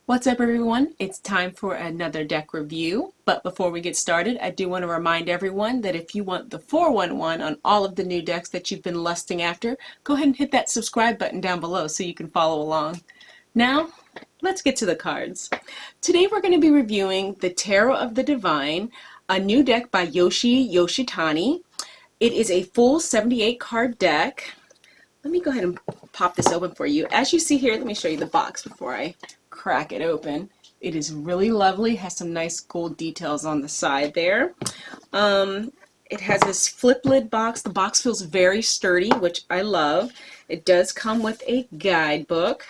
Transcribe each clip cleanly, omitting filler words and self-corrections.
What's up, everyone? It's time for another deck review. But before we get started, I do want to remind everyone that if you want the 411 on all of the new decks that you've been lusting after, go ahead and hit that subscribe button down below so you can follow along. Now, let's get to the cards. Today we're going to be reviewing the Tarot of the Divine, a new deck by Yoshi Yoshitani. It is a full 78 card deck. Let me go ahead and pop this open for you. As you see here, let me show you the box before I crack it open. It is really lovely, has some nice gold details on the side there. It has this flip lid box. The box feels very sturdy, which I love. It does come with a guidebook.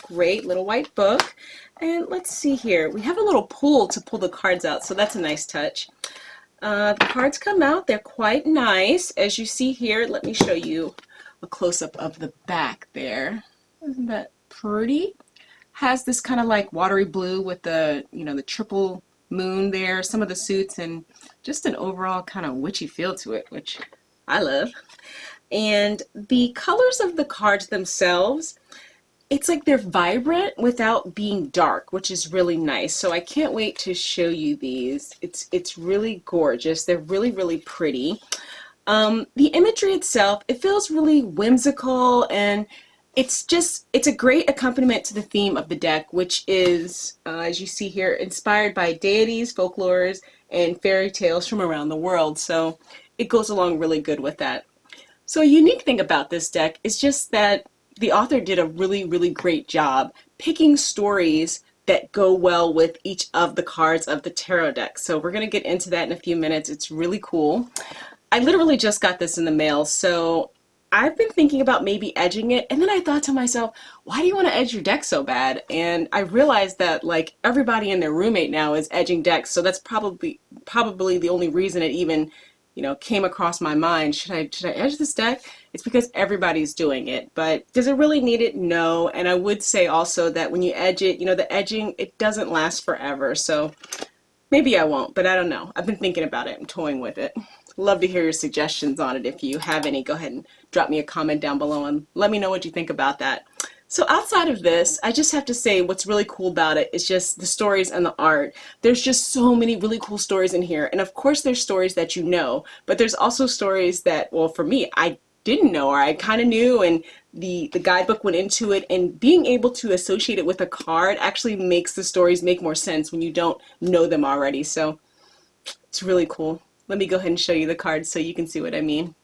Great little white book. And let's see here. We have a little pull to pull the cards out, so that's a nice touch. The cards come out. They're quite nice. As you see here, let me show you a close-up of the back there. Isn't that pretty? Has this kind of like watery blue with the, the triple moon there, some of the suits, and just an overall kind of witchy feel to it, which I love. And the colors of the cards themselves, it's like they're vibrant without being dark, which is really nice. So I can't wait to show you these. It's really gorgeous. They're really, really pretty. The imagery itself, it feels really whimsical, and it's a great accompaniment to the theme of the deck, which is, as you see here, inspired by deities, folklores, and fairy tales from around the world. So it goes along really good with that. So a unique thing about this deck is just that the author did a really, really great job picking stories that go well with each of the cards of the tarot deck. So we're going to get into that in a few minutes. It's really cool. I literally just got this in the mail, so I've been thinking about maybe edging it, and then I thought to myself, why do you want to edge your deck so bad? And I realized that like everybody and their roommate now is edging decks, so that's probably the only reason it even, came across my mind. Should I edge this deck? It's because everybody's doing it. But does it really need it? No. And I would say also that when you edge it, the edging, it doesn't last forever. So maybe I won't, but I don't know. I've been thinking about it and toying with it. Love to hear your suggestions on it. If you have any, go ahead and drop me a comment down below and let me know what you think about that. So outside of this, I just have to say what's really cool about it is just the stories and the art. There's just so many really cool stories in here. And of course there's stories that you know, but there's also stories that, well, for me, I didn't know, or I kind of knew, and the guidebook went into it, and being able to associate it with a card actually makes the stories make more sense when you don't know them already. So it's really cool. Let me go ahead and show you the cards so you can see what I mean.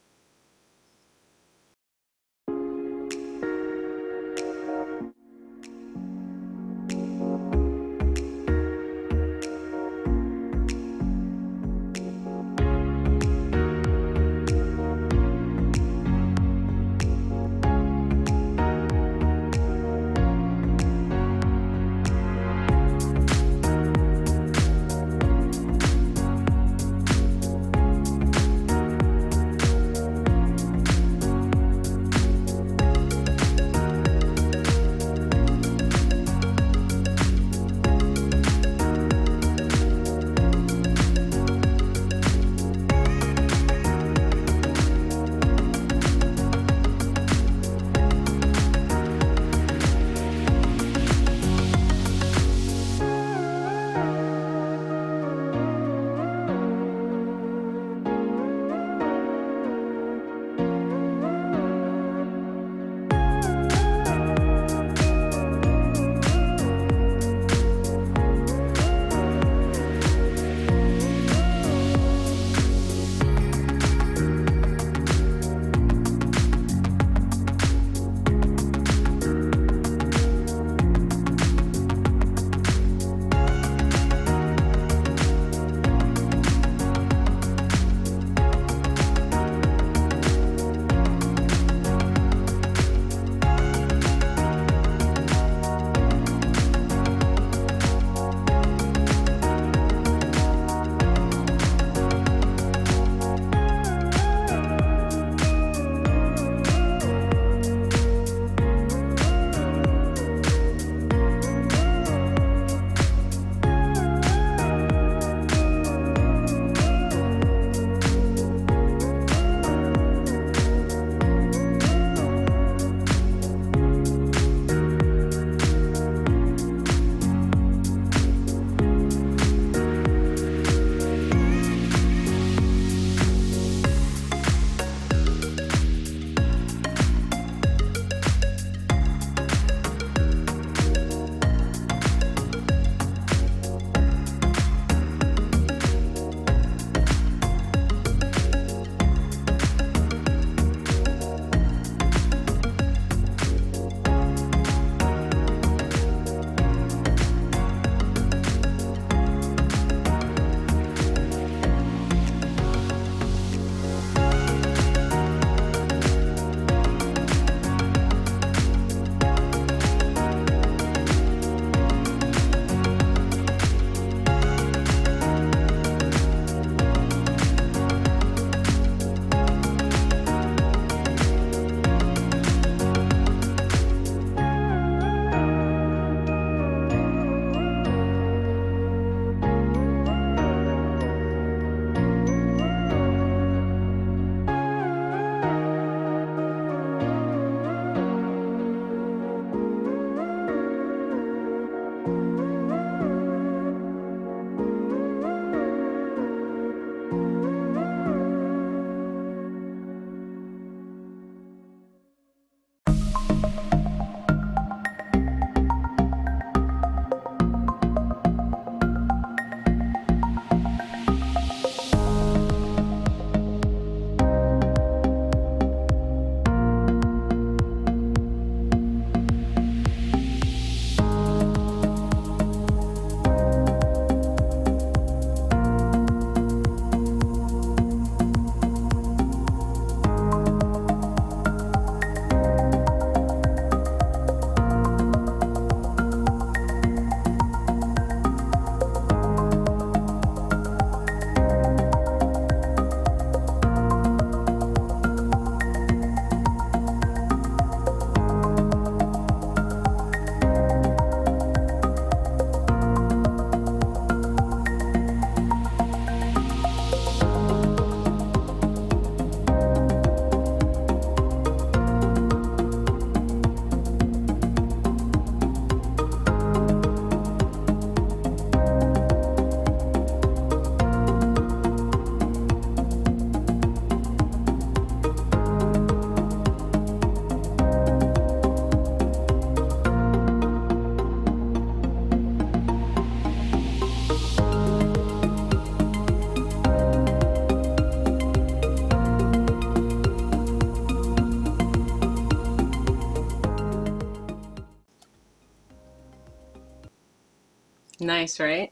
Nice, right?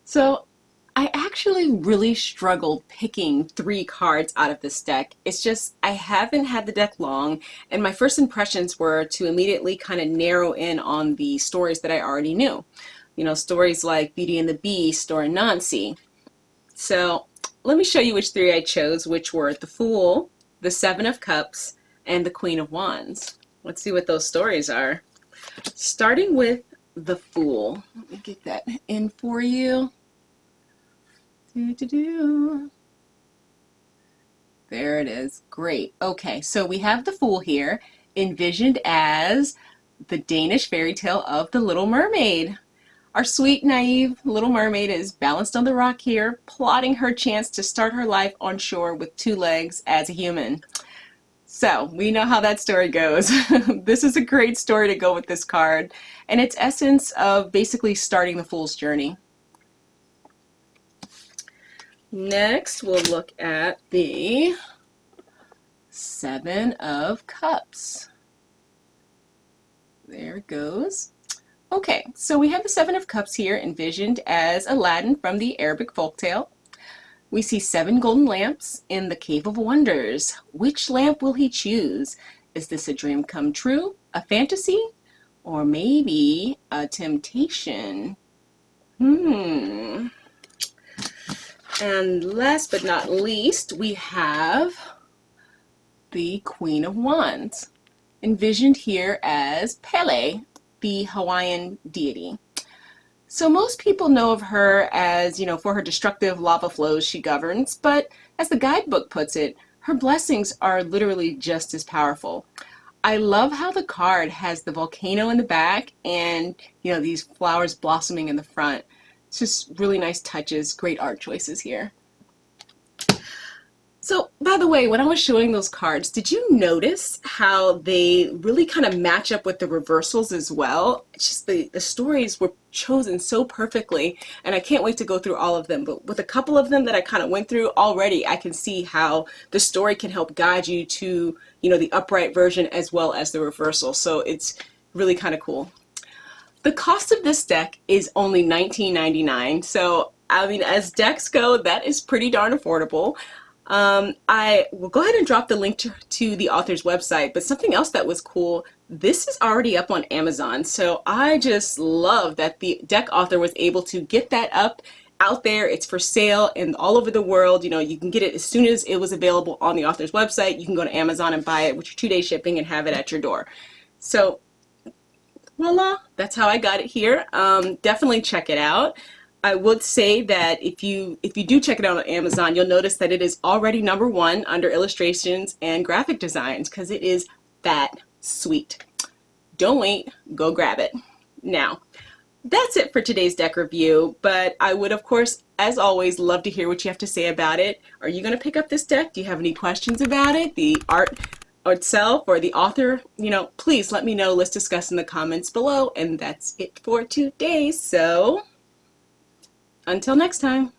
So I actually really struggled picking 3 cards out of this deck. It's just I haven't had the deck long, and my first impressions were to immediately kind of narrow in on the stories that I already knew. You know, stories like Beauty and the Beast or Nancy. So let me show you which 3 I chose, which were the Fool, the Seven of Cups, and the Queen of Wands. Let's see what those stories are. Starting with the Fool. Let me get that in for you. There it is. Great. Okay, so we have the Fool here, envisioned as the Danish fairy tale of the Little Mermaid. Our sweet, naive Little Mermaid is balanced on the rock here, plotting her chance to start her life on shore with 2 legs as a human. So, we know how that story goes. This is a great story to go with this card, and its essence of basically starting the Fool's journey. Next, we'll look at the Seven of Cups. There it goes. Okay, so we have the Seven of Cups here envisioned as Aladdin from the Arabic folktale. We see 7 golden lamps in the Cave of Wonders. Which lamp will he choose? Is this a dream come true, a fantasy, or maybe a temptation? And last but not least, we have the Queen of Wands, envisioned here as Pele, the Hawaiian deity. So most people know of her as, for her destructive lava flows she governs, but as the guidebook puts it, her blessings are literally just as powerful. I love how the card has the volcano in the back and, these flowers blossoming in the front. It's just really nice touches, great art choices here. So, by the way, when I was showing those cards, did you notice how they really kind of match up with the reversals as well? It's just the stories were chosen so perfectly, and I can't wait to go through all of them. But with a couple of them that I kind of went through already, I can see how the story can help guide you to, the upright version as well as the reversal. So it's really kind of cool. The cost of this deck is only $19.99. So, as decks go, that is pretty darn affordable. I will go ahead and drop the link to the author's website, but something else that was cool, this is already up on Amazon. So I just love that the deck author was able to get that up out there. It's for sale and all over the world. You can get it as soon as it was available on the author's website. You can go to Amazon and buy it with your 2-day shipping and have it at your door. So voila, that's how I got it here. Definitely check it out. I would say that if you do check it out on Amazon, you'll notice that it is already #1 under illustrations and graphic designs because it is that sweet. Don't wait, go grab it. Now, that's it for today's deck review, but I would, of course, as always, love to hear what you have to say about it. Are you going to pick up this deck? Do you have any questions about it? The art itself or the author? Please let me know. Let's discuss in the comments below, and that's it for today. So until next time.